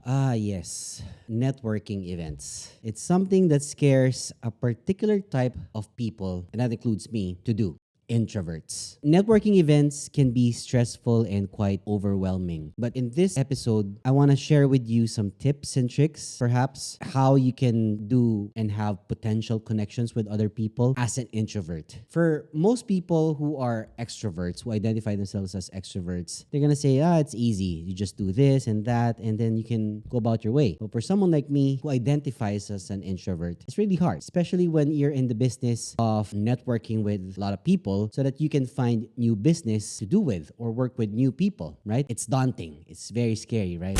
Ah, yes. Networking events. It's something that scares a particular type of people, and that includes me, to do. Introverts. Networking events can be stressful and quite overwhelming. But in this episode, I want to share with you some tips and tricks, perhaps how you can do and have potential connections with other people as an introvert. For most people who are extroverts, who identify themselves as extroverts, they're going to say, it's easy. You just do this and that, and then you can go about your way. But for someone like me who identifies as an introvert, it's really hard, especially when you're in the business of networking with a lot of people so that you can find new business to do with or work with new people, right? It's daunting. It's very scary, right?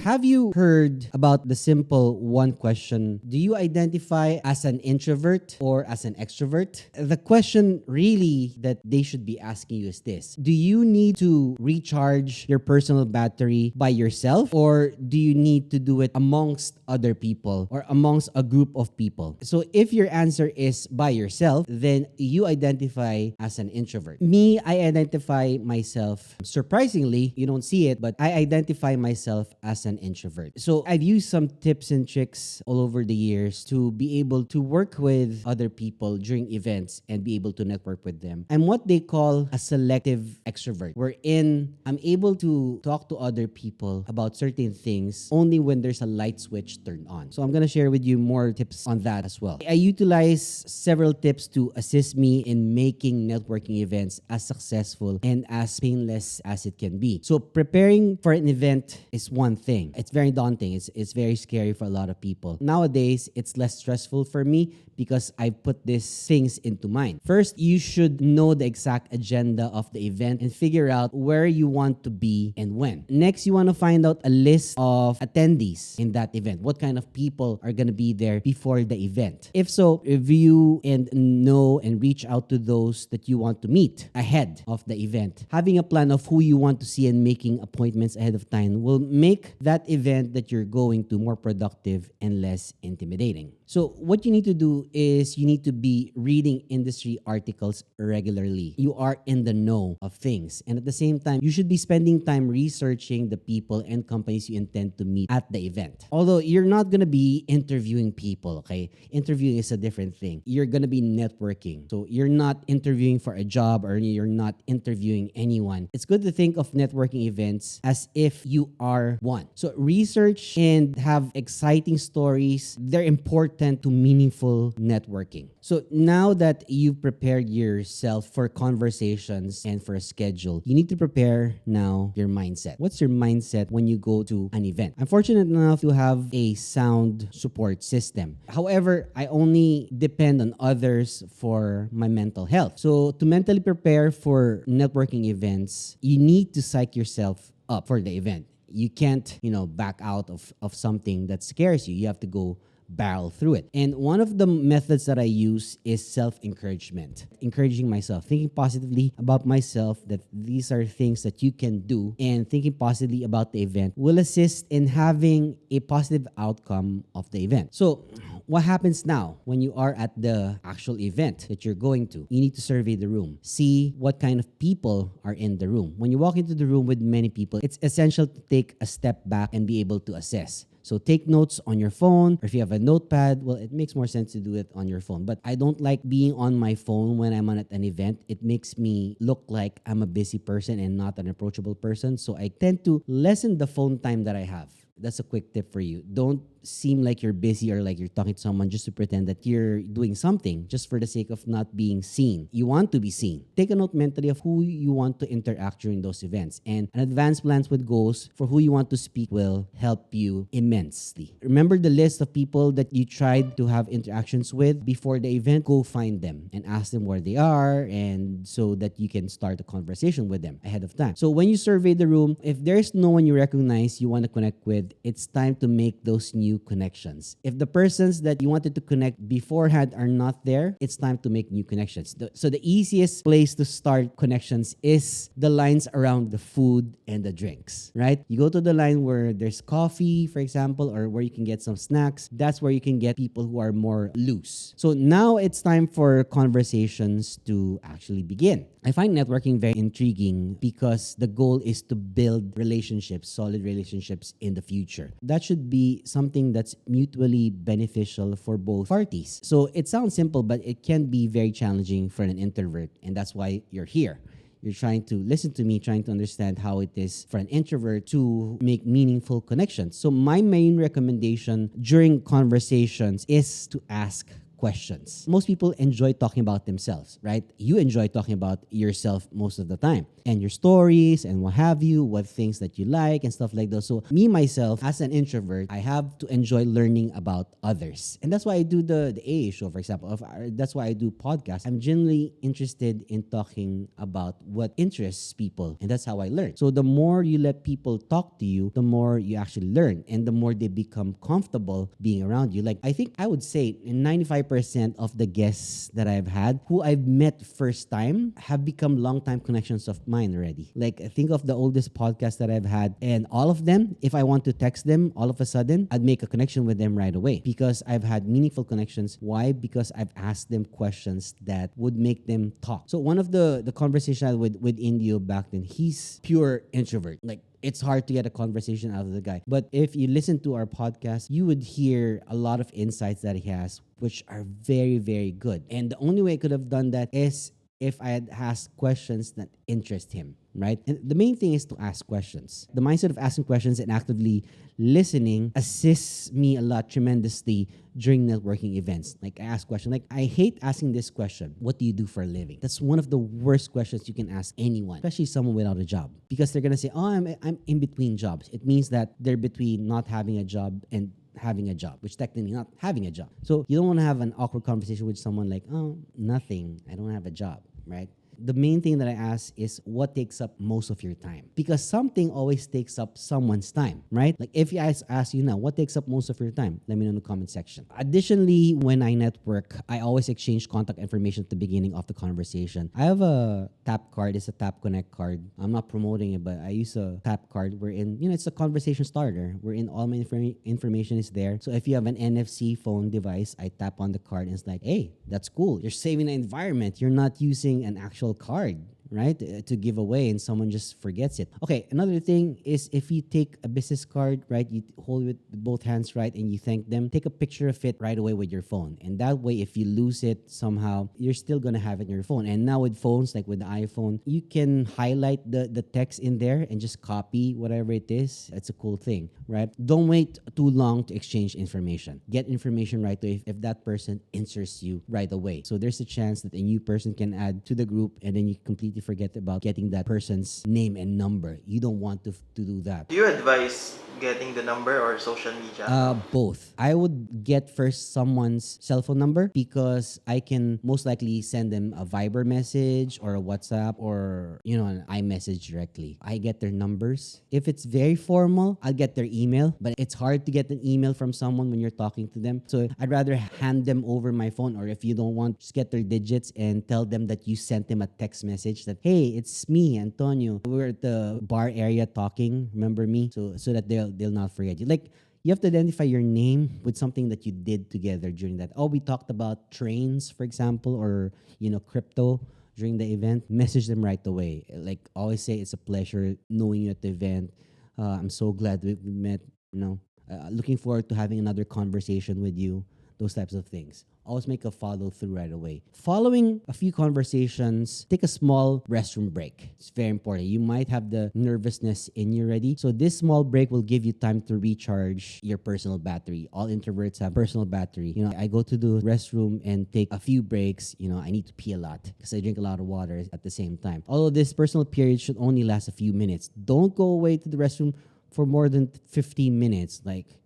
Have you heard about the simple one question? Do you identify as an introvert or as an extrovert? The question really that they should be asking you is this: do you need to recharge your personal battery by yourself, or do you need to do it amongst other people or amongst a group of people? So if your answer is by yourself, then you identify as an introvert. Me, I identify myself, surprisingly, you don't see it, but I identify myself as an introvert. So I've used some tips and tricks all over the years to be able to work with other people during events and be able to network with them. I'm what they call a selective extrovert, wherein I'm able to talk to other people about certain things only when there's a light switch turned on. So I'm going to share with you more tips on that as well. I utilize several tips to assist me in making networking events as successful and as painless as it can be. So preparing for an event is one thing. It's very daunting. It's very scary for a lot of people. Nowadays, it's less stressful for me because I put these things into mind. First, you should know the exact agenda of the event and figure out where you want to be and when. Next, you want to find out a list of attendees in that event. What kind of people are going to be there before the event? If so, review and know and reach out to those that you want to meet ahead of the event. Having a plan of who you want to see and making appointments ahead of time will make that event that you're going to more productive and less intimidating. So what you need to do is you need to be reading industry articles regularly. You are in the know of things. And at the same time, you should be spending time researching the people and companies you intend to meet at the event. Although you're not going to be interviewing people, okay? Interviewing is a different thing. You're going to be networking. So you're not interviewing for a job or you're not interviewing anyone. It's good to think of networking events as if you are one. So research and have exciting stories. They're important to meaningful networking. So now that you've prepared yourself for conversations and for a schedule, you need to prepare now your mindset. What's your mindset when you go to an event? I'm fortunate enough to have a sound support system. However, I only depend on others for my mental health. So to mentally prepare for networking events, you need to psych yourself up for the event. You can't, back out of something that scares you. You have to go barrel through it. And one of the methods that I use is self-encouragement. Encouraging myself, thinking positively about myself that these are things that you can do, and thinking positively about the event will assist in having a positive outcome of the event. So what happens now when you are at the actual event that you're going to? You need to survey the room. See what kind of people are in the room. When you walk into the room with many people, it's essential to take a step back and be able to assess. So take notes on your phone, or if you have a notepad, well, it makes more sense to do it on your phone. But I don't like being on my phone when I'm at an event. It makes me look like I'm a busy person and not an approachable person. So I tend to lessen the phone time that I have. That's a quick tip for you. Don't seem like you're busy or like you're talking to someone just to pretend that you're doing something just for the sake of not being seen. You want to be seen. Take a note mentally of who you want to interact during those events, and an advanced plans with goals for who you want to speak will help you immensely. Remember the list of people that you tried to have interactions with before the event. Go find them and ask them where they are, and so that you can start a conversation with them ahead of time. So when you survey the room, if there's no one you recognize you want to connect with, it's time to make those new new connections. If the persons that you wanted to connect beforehand are not there, it's time to make new connections. So the easiest place to start connections is the lines around the food and the drinks, right? You go to the line where there's coffee, for example, or where you can get some snacks. That's where you can get people who are more loose. So now it's time for conversations to actually begin. I find networking very intriguing because the goal is to build relationships, solid relationships in the future. That should be something that's mutually beneficial for both parties. So it sounds simple, but it can be very challenging for an introvert, and that's why you're here. You're trying to listen to me, trying to understand how it is for an introvert to make meaningful connections. So my main recommendation during conversations is to ask questions. Most people enjoy talking about themselves, right? You enjoy talking about yourself most of the time and your stories and what have you, what things that you like and stuff like those. So me, myself, as an introvert, I have to enjoy learning about others. And that's why I do the AA show, for example. That's why I do podcasts. I'm genuinely interested in talking about what interests people. And that's how I learn. So the more you let people talk to you, the more you actually learn and the more they become comfortable being around you. Like I think I would say 95% of the guests that I've had who I've met first time have become longtime connections of mine already. Like think of the oldest podcast that I've had, and all of them, if I want to text them, all of a sudden I'd make a connection with them right away because I've had meaningful connections. Why? Because I've asked them questions that would make them talk. So one of the conversation I had with Indio back then, he's pure introvert. Like it's hard to get a conversation out of the guy. But if you listen to our podcast, you would hear a lot of insights that he has, which are very, very good. And the only way I could have done that is if I had asked questions that interest him, right? And the main thing is to ask questions. The mindset of asking questions and actively listening assists me a lot tremendously during networking events. Like I ask questions, like I hate asking this question, what do you do for a living? That's one of the worst questions you can ask anyone, especially someone without a job, because they're gonna say, oh, I'm in between jobs. It means that they're between not having a job and having a job, which technically not having a job. So you don't want to have an awkward conversation with someone like, oh, nothing, I don't have a job, right? The main thing that I ask is what takes up most of your time, because something always takes up someone's time, right? Like if I ask you now, what takes up most of your time? Let me know in the comment section. Additionally, when I network, I always exchange contact information at the beginning of the conversation. I have a tap card. It's a tap connect card. I'm not promoting it, but I use a tap card wherein, it's a conversation starter wherein all my information is there. So if you have an NFC phone device, I tap on the card and it's like, hey, that's cool. You're saving the environment. You're not using an actual card, right, to give away and someone just forgets it. Okay, another thing is if you take a business card, right, you hold it with both hands, right, and you thank them, take a picture of it right away with your phone. And that way, if you lose it somehow, you're still gonna have it in your phone. And now with phones, like with the iPhone, you can highlight the text in there and just copy whatever it is. It's a cool thing, right? Don't wait too long to exchange information. Get information right away if that person answers you right away. So there's a chance that a new person can add to the group and then you completely forget about getting that person's name and number. You don't want to do that. Do you advise getting the number or social media? Both. I would get first someone's cell phone number because I can most likely send them a Viber message or a WhatsApp or, an iMessage directly. I get their numbers. If it's very formal, I'll get their email, but it's hard to get an email from someone when you're talking to them. So I'd rather hand them over my phone, or if you don't want, just get their digits and tell them that you sent them a text message that, hey, it's me, Antonio. We're at the bar area talking. Remember me? So that they'll not forget you. Like, you have to identify your name with something that you did together during that. Oh, we talked about trains, for example, or, crypto during the event. Message them right away. Like, always say it's a pleasure knowing you at the event. I'm so glad we met, looking forward to having another conversation with you. Those types of things. Always make a follow through right away. Following a few conversations, take a small restroom break. It's very important. You might have the nervousness in you already. So this small break will give you time to recharge your personal battery. All introverts have personal battery. I go to the restroom and take a few breaks. I need to pee a lot because I drink a lot of water at the same time. Although this personal period should only last a few minutes. Don't go away to the restroom for more than 15 minutes. Like,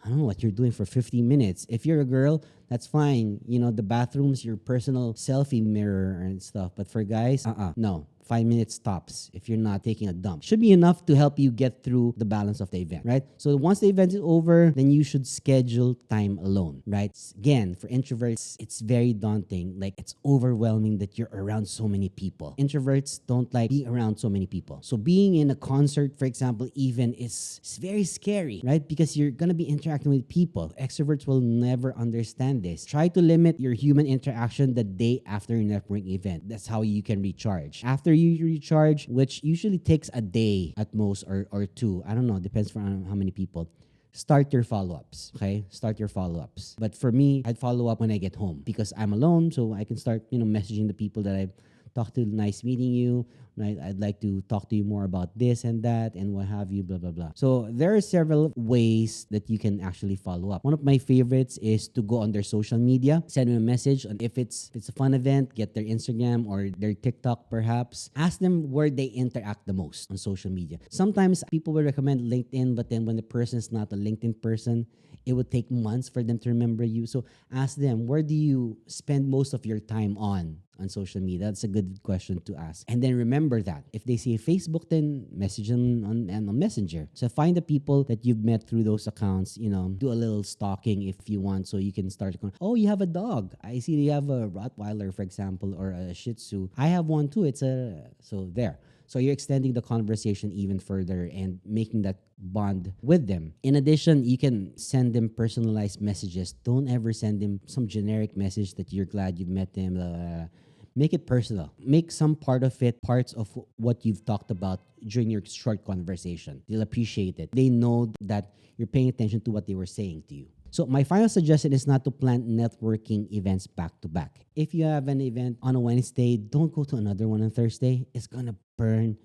I don't know what you're doing for 15 minutes. If you're a girl, that's fine. The bathroom's your personal selfie mirror and stuff. But for guys, no. 5 minutes tops if you're not taking a dump. Should be enough to help you get through the balance of the event, right? So once the event is over, then you should schedule time alone, right? Again, for introverts, it's very daunting. Like, it's overwhelming that you're around so many people. Introverts don't like being around so many people. So being in a concert, for example, even is very scary, right? Because you're gonna be interacting with people. Extroverts will never understand this. Try to limit your human interaction the day after your networking event. That's how you can recharge. After you recharge, which usually takes a day at most, or two, I don't know, depends on how many people. Start your follow-ups, okay? Start your follow-ups. But for me, I'd follow up when I get home because I'm alone, so I can start, messaging the people that I've talked to. Nice meeting you. Right? I'd like to talk to you more about this and that and what have you, blah, blah, blah. So there are several ways that you can actually follow up. One of my favorites is to go on their social media, send them a message. And if it's a fun event, get their Instagram or their TikTok perhaps. Ask them where they interact the most on social media. Sometimes people will recommend LinkedIn, but then when the person is not a LinkedIn person, it would take months for them to remember you. So ask them, where do you spend most of your time on social media? That's a good question to ask. And then remember that. If they say Facebook, then message them on Messenger. So find the people that you've met through those accounts, do a little stalking if you want, so you can start going, oh, you have a dog. I see you have a Rottweiler, for example, or a Shih Tzu. I have one too. So there. So you're extending the conversation even further and making that bond with them. In addition, you can send them personalized messages. Don't ever send them some generic message that you're glad you met them. Make it personal. Make some part of it parts of what you've talked about during your short conversation. They'll appreciate it. They know that you're paying attention to what they were saying to you. So my final suggestion is not to plan networking events back to back. If you have an event on a Wednesday, don't go to another one on Thursday. It's going to burn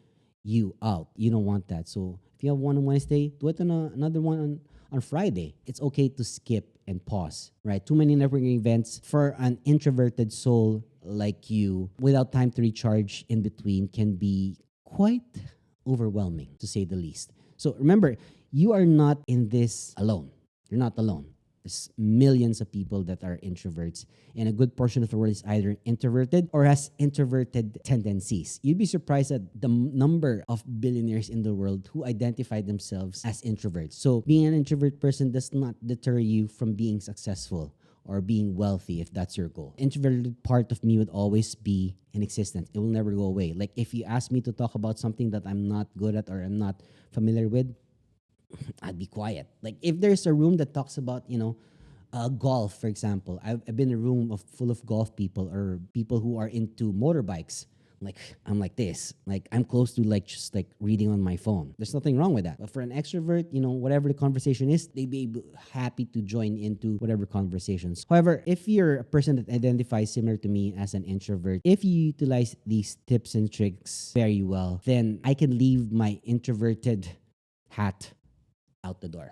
you out. You don't want that. So if you have one on Wednesday, do it on another one on Friday. It's okay to skip and pause, right? Too many networking events for an introverted soul like you without time to recharge in between can be quite overwhelming, to say the least. So remember, you are not in this alone. You're not alone. There's millions of people that are introverts, and a good portion of the world is either introverted or has introverted tendencies. You'd be surprised at the number of billionaires in the world who identify themselves as introverts. So being an introvert person does not deter you from being successful or being wealthy if that's your goal. Introverted part of me would always be in existence. It will never go away. Like, if you ask me to talk about something that I'm not good at or I'm not familiar with, I'd be quiet. Like, if there's a room that talks about, golf, for example, I've been in a room full of golf people or people who are into motorbikes. Like, I'm like this. Like, I'm close to just reading on my phone. There's nothing wrong with that. But for an extrovert, whatever the conversation is, they'd be happy to join into whatever conversations. However, if you're a person that identifies similar to me as an introvert, if you utilize these tips and tricks very well, then I can leave my introverted hat out the door.